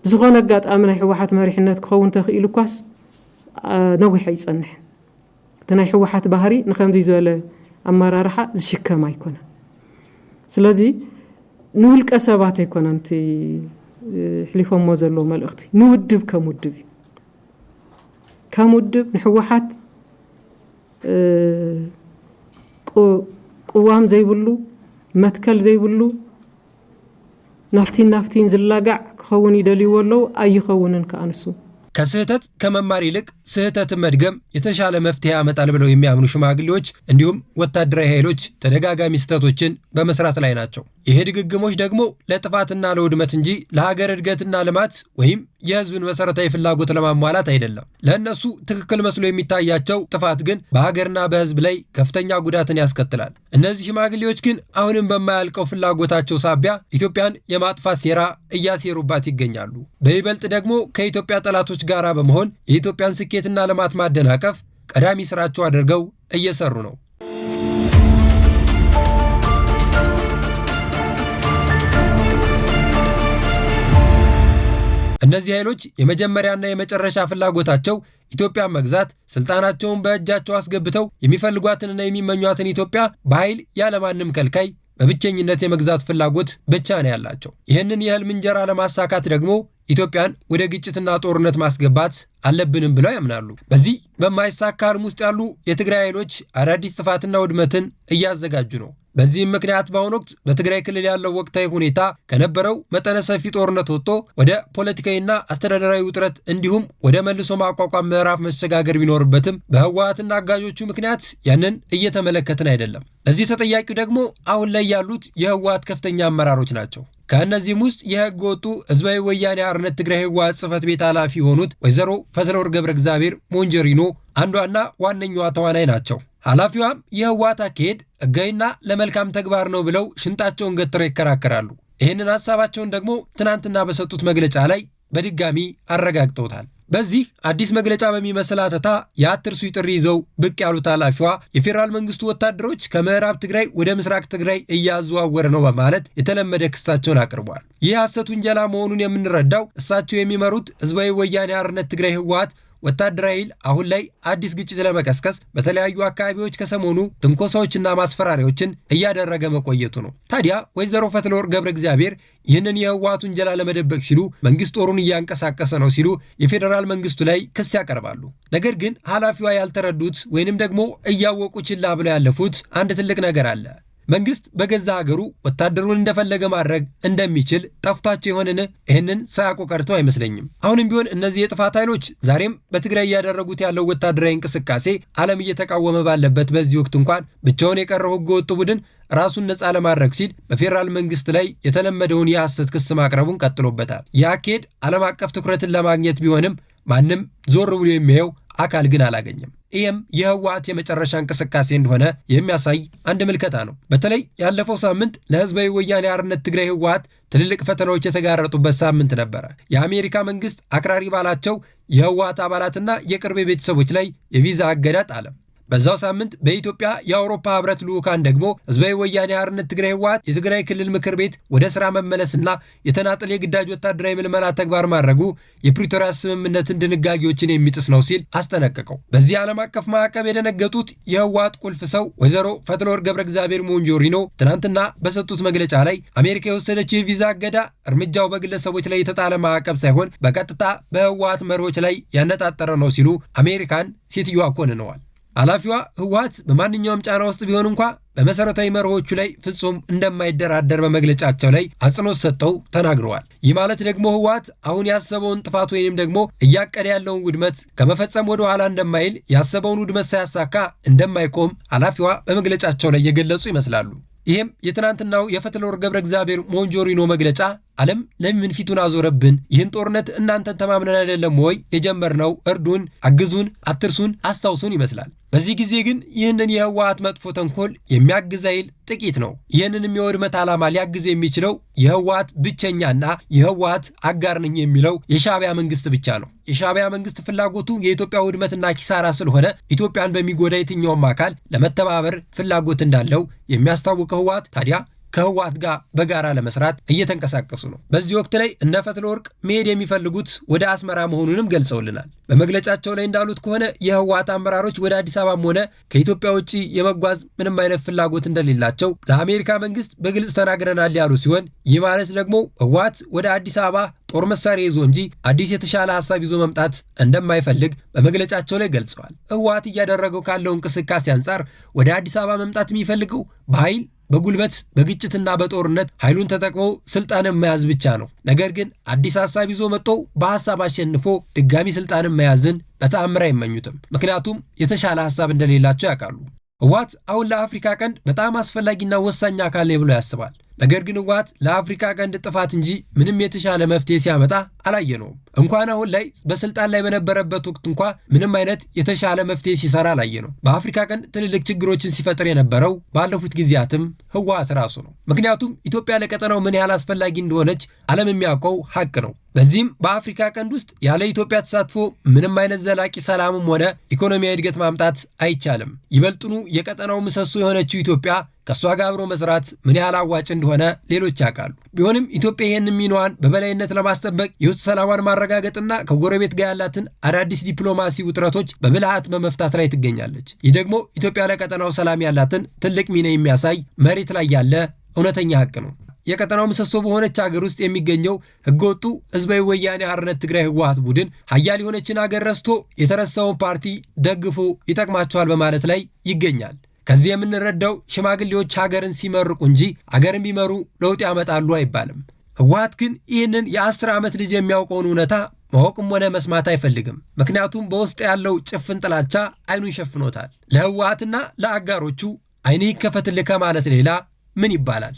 بزغون أقات آمنا حوحات مريحنات كخون تخيلو كاس نوح يصنح تناي حوحات بحري نخم دي زوال أمارا رحا زشكا ما يكون سلازي نول كسبات يكون أنت حليفهم موزلو مالأختي نودب كمودب نحوحات قوام زي بلو متكل زي بلو نافتين زلاقع كخون يدلي ولو أي خونن كأنسو ከስህተት ከመማር ይልቅ ስህተት መድገም የተሻለ መፍትሄ ያመጣል ብለው የሚያምኑ ሽማግሌዎች እንዲሁም ወታደራዊ ኃይሎች ተደጋጋሚ ስህተቶችን በመስራት ላይ ናቸው። ይሄ ድግግሞች ደግሞ ለጥፋትና ለውድመት እንጂ ለሀገር እድገትና ልማት ወይም የህዝብን መሰረታዊ ፍላጎት ለማሟላት አይደለም። ለነሱ ትክክል መስሎ የሚታያቸው ጥፋት ግን በሀገርና በህዝብ ላይ ከፍተኛ ጉዳትን ያስከትላል። እነዚህ ሽማግሌዎች ግን አሁንም በማያልቀው ፍላጎታቸው ሳቢያ ኢትዮጵያን የማጥፋት ሴራ እያሴሩባት ይገኛሉ። በይበልጥ ደግሞ ከኢትዮጵያ ጠላቶች ጋራ በመሆን የኢትዮጵያን ስኬትና ልማት ማደናቀፍ ቀዳሚ ስራቸው አድርገው እየሰሩ ነው። እነዚህ ኃይሎች የመጀመሪያና የመጨረሻ ፍላጎታቸው ኢትዮጵያን መግዛት፣ ስልጣናቸውን በእጃቸው አስገብተው የሚፈልጓትንና የሚመኟትን ኢትዮጵያ በኃይል ያለማንም ከልካይ በብቸኝነት የመግዛት ፍላጎት ብቻ ነው ያላቸው። ይህንን የህልም እንጀራ ለማሳካት ደግሞ ኢትዮጵያን ወደ ግጭትና ጦርነት ማስገባት አለብንም ብለው ያምናሉ። በዚህ በማይሳካ ህልም ውስጥ ያሉ የትግራይ ኃይሎች አዳዲስ ጥፋትና ውድመትን እያዘጋጁ ነው። በዚህም ምክንያት በአሁኑ ወቅት በትግራይ ክልል ያለው ወቅታዊ ሁኔታ ከነበረው መጠነ ሰፊ ጦርነት ወጥቶ ወደ ፖለቲካዊና አስተዳደራዊ ውጥረት እንዲሁም ወደ መልሶ ማቋቋም ምዕራፍ መሸጋገር ቢኖርበትም በህወሓትና አጋዦቹ ምክንያት ያንን እየተመለከትን አይደለም። ለዚህ ተጠያቂው ደግሞ አሁን ላይ ያሉት የህወሓት ከፍተኛ አመራሮች ናቸው። ከእነዚህም ውስጥ የህገ ወጡ ህዝባዊ ወያኔ ሓርነት ትግራይ ህወሓት ጽሕፈት ቤት ኃላፊ የሆኑት ወይዘሮ ፈትለወርቅ ገብረእግዚአብሔር ሞንጀሪኖ አንዷና ዋነኛዋ ተዋናይ ናቸው። ኃላፊዋም የህወሓት አካሄድ ህጋዊና ለመልካም ተግባር ነው ብለው ሽንጣቸውን ገትረው ይከራከራሉ። ይህንን ሐሳባቸውን ደግሞ ትናንትና በሰጡት መግለጫ ላይ በድጋሚ አረጋግጠውታል። በዚህ አዲስ መግለጫ በሚመስል አተታ የአትርሱኝ ጥሪ ይዘው ብቅ ያሉት ኃላፊዋ የፌዴራል መንግስቱ ወታደሮች ከምዕራብ ትግራይ ወደ ምስራቅ ትግራይ እያዘዋወረ ነው በማለት የተለመደ ክሳቸውን አቅርበዋል። ይህ ሐሰት ውንጀላ መሆኑን የምንረዳው እሳቸው የሚመሩት ህዝባዊ ወያኔ ሓርነት ትግራይ ህወሓት ወታደራዊ ኃይል አሁን ላይ አዲስ ግጭት ለመቀስቀስ በተለያዩ አካባቢዎች ከሰሞኑ ትንኮሳዎችና ማስፈራሪያዎችን እያደረገ መቆየቱ ነው። ታዲያ ወይዘሮ ፈትለወርቅ ገብረእግዚአብሔር ይህንን የህወሓት ውንጀላ ለመደበቅ ሲሉ መንግስት ጦሩን እያንቀሳቀሰ ነው ሲሉ የፌዴራል መንግስቱ ላይ ክስ ያቀርባሉ። ነገር ግን ኃላፊዋ ያልተረዱት ወይንም ደግሞ እያወቁ ችላ ብለው ያለፉት አንድ ትልቅ ነገር አለ። መንግስት በገዛ ሀገሩ ወታደሩን እንደፈለገ ማድረግ እንደሚችል ጠፍቷቸው የሆነን ይህንን ሳያውቁ ቀርተው አይመስለኝም። አሁንም ቢሆን እነዚህ የጥፋት ኃይሎች ዛሬም በትግራይ እያደረጉት ያለው ወታደራዊ እንቅስቃሴ ዓለም እየተቃወመ ባለበት በዚህ ወቅት እንኳን ብቻውን የቀረው ህገ ወጥ ቡድን ራሱን ነፃ ለማድረግ ሲል በፌዴራል መንግስት ላይ የተለመደውን የሐሰት ክስ ማቅረቡን ቀጥሎበታል። ይህ አካሄድ ዓለም አቀፍ ትኩረትን ለማግኘት ቢሆንም ማንም ዞር ብሎ የሚያየው አካል ግን አላገኘም። ይህም የህወሓት የመጨረሻ እንቅስቃሴ እንደሆነ የሚያሳይ አንድ ምልከታ ነው። በተለይ ያለፈው ሳምንት ለህዝባዊ ወያኔ ሓርነት ትግራይ ህወሓት ትልልቅ ፈተናዎች የተጋረጡበት ሳምንት ነበረ። የአሜሪካ መንግስት አክራሪ ባላቸው የህወሓት አባላትና የቅርብ ቤተሰቦች ላይ የቪዛ እገዳ ጣለ። በዛው ሳምንት በኢትዮጵያ የአውሮፓ ህብረት ልዑካን ደግሞ ህዝባዊ ወያኔ ሓርነት ትግራይ ህወሓት የትግራይ ክልል ምክር ቤት ወደ ስራ መመለስና የተናጠል የግዳጅ ወታደራዊ ምልመላ ተግባር ማድረጉ የፕሪቶሪያ ስምምነትን ድንጋጌዎችን የሚጥስ ነው ሲል አስጠነቀቀው። በዚህ ዓለም አቀፍ ማዕቀብ የደነገጡት የህወሓት ቁልፍ ሰው ወይዘሮ ፈትለወርቅ ገብረእግዚአብሔር ሞንጆሪኖ ትናንትና በሰጡት መግለጫ ላይ አሜሪካ የወሰደችው የቪዛ እገዳ እርምጃው በግለሰቦች ላይ የተጣለ ማዕቀብ ሳይሆን በቀጥታ በህወሓት መሪዎች ላይ ያነጣጠረ ነው ሲሉ አሜሪካን ሴትዮዋ ኮንነዋል። ኃላፊዋ ህወሓት በማንኛውም ጫና ውስጥ ቢሆን እንኳ በመሰረታዊ መርሆቹ ላይ ፍጹም እንደማይደራደር በመግለጫቸው ላይ አጽንኦት ሰጥተው ተናግረዋል። ይህ ማለት ደግሞ ህወሓት አሁን ያሰበውን ጥፋት ወይንም ደግሞ እያቀደ ያለውን ውድመት ከመፈጸም ወደ ኋላ እንደማይል፣ ያሰበውን ውድመት ሳያሳካ እንደማይቆም ኃላፊዋ በመግለጫቸው ላይ የገለጹ ይመስላሉ። ይህም የትናንትናው የፈትለወርቅ ገብረእግዚአብሔር ሞንጆሪኖ መግለጫ ዓለም ለምን ፊቱን አዞረብን? ይህን ጦርነት እናንተን ተማምነን አይደለም ወይ የጀመርነው? እርዱን፣ አግዙን፣ አትርሱን፣ አስታውሱን ይመስላል። በዚህ ጊዜ ግን ይህንን የህወሓት መጥፎ ተንኮል የሚያግዝ ኃይል ጥቂት ነው። ይህንንም የውድመት ዓላማ ሊያግዝ የሚችለው የህወሓት ብቸኛና የህወሓት አጋር ነኝ የሚለው የሻዕቢያ መንግስት ብቻ ነው። የሻዕቢያ መንግስት ፍላጎቱ የኢትዮጵያ ውድመትና ኪሳራ ስለሆነ ኢትዮጵያን በሚጎዳ የትኛውም አካል ለመተባበር ፍላጎት እንዳለው የሚያስታውቀው ህወሓት ታዲያ ከህወሓት ጋር በጋራ ለመስራት እየተንቀሳቀሱ ነው። በዚህ ወቅት ላይ እነ ፈትለወርቅ መሄድ የሚፈልጉት ወደ አስመራ መሆኑንም ገልጸውልናል። በመግለጫቸው ላይ እንዳሉት ከሆነ የህወሓት አመራሮች ወደ አዲስ አበባም ሆነ ከኢትዮጵያ ውጪ የመጓዝ ምንም አይነት ፍላጎት እንደሌላቸው ለአሜሪካ መንግስት በግልጽ ተናግረናል ያሉ ሲሆን ይህ ማለት ደግሞ ህወሓት ወደ አዲስ አበባ ጦር መሳሪያ ይዞ እንጂ አዲስ የተሻለ ሐሳብ ይዞ መምጣት እንደማይፈልግ በመግለጫቸው ላይ ገልጸዋል። ህወሓት እያደረገው ካለው እንቅስቃሴ አንጻር ወደ አዲስ አበባ መምጣት የሚፈልገው በኃይል በጉልበት በግጭትና በጦርነት ኃይሉን ተጠቅሞ ስልጣንን መያዝ ብቻ ነው። ነገር ግን አዲስ ሐሳብ ይዞ መጥቶ በሐሳብ አሸንፎ ድጋሚ ስልጣንን መያዝን በተአምር አይመኙትም። ምክንያቱም የተሻለ ሐሳብ እንደሌላቸው ያውቃሉ። ህወሓት አሁን ለአፍሪካ ቀንድ በጣም አስፈላጊና ወሳኝ አካል ነው ብሎ ያስባል። ነገር ግን ህወሓት ለአፍሪካ ቀንድ ጥፋት እንጂ ምንም የተሻለ መፍትሄ ሲያመጣ አላየነውም። እንኳን አሁን ላይ በስልጣን ላይ በነበረበት ወቅት እንኳ ምንም አይነት የተሻለ መፍትሄ ሲሰራ አላየነው። በአፍሪካ ቀንድ ትልልቅ ችግሮችን ሲፈጥር የነበረው ባለፉት ጊዜያትም ህወሓት ራሱ ነው። ምክንያቱም ኢትዮጵያ ለቀጠናው ምን ያህል አስፈላጊ እንደሆነች ዓለም የሚያውቀው ሀቅ ነው። በዚህም በአፍሪካ ቀንድ ውስጥ ያለ ኢትዮጵያ ተሳትፎ ምንም አይነት ዘላቂ ሰላምም ሆነ ኢኮኖሚያዊ እድገት ማምጣት አይቻልም። ይበልጥኑ የቀጠናው ምሰሶ የሆነችው ኢትዮጵያ ከሷ ጋር አብሮ መስራት ምን ያህል አዋጭ እንደሆነ ሌሎች ያውቃሉ። ቢሆንም ኢትዮጵያ ይህንን ሚናዋን በበላይነት ለማስጠበቅ የውስጥ ሰላሟን ማረጋገጥና ከጎረቤት ጋር ያላትን አዳዲስ ዲፕሎማሲ ውጥረቶች በብልሃት በመፍታት ላይ ትገኛለች። ይህ ደግሞ ኢትዮጵያ ለቀጠናው ሰላም ያላትን ትልቅ ሚና የሚያሳይ መሬት ላይ ያለ እውነተኛ ሀቅ ነው። የቀጠናው ምሰሶ በሆነች ሀገር ውስጥ የሚገኘው ህገወጡ ህዝባዊ ወያኔ ሓርነት ትግራይ ህወሓት ቡድን ሀያል የሆነችን ሀገር ረስቶ የተረሳውን ፓርቲ ደግፎ ይጠቅማቸዋል በማለት ላይ ይገኛል። ከዚህ የምንረዳው ሽማግሌዎች ሀገርን ሲመርቁ እንጂ ሀገርን ቢመሩ ለውጥ ያመጣሉ አይባልም። ህወሓት ግን ይህንን የ10 ዓመት ልጅ የሚያውቀውን እውነታ ማወቅም ሆነ መስማት አይፈልግም። ምክንያቱም በውስጥ ያለው ጭፍን ጥላቻ አይኑን ሸፍኖታል። ለህወሓትና ለአጋሮቹ አይንህ ይከፈትልህ ከማለት ሌላ ምን ይባላል?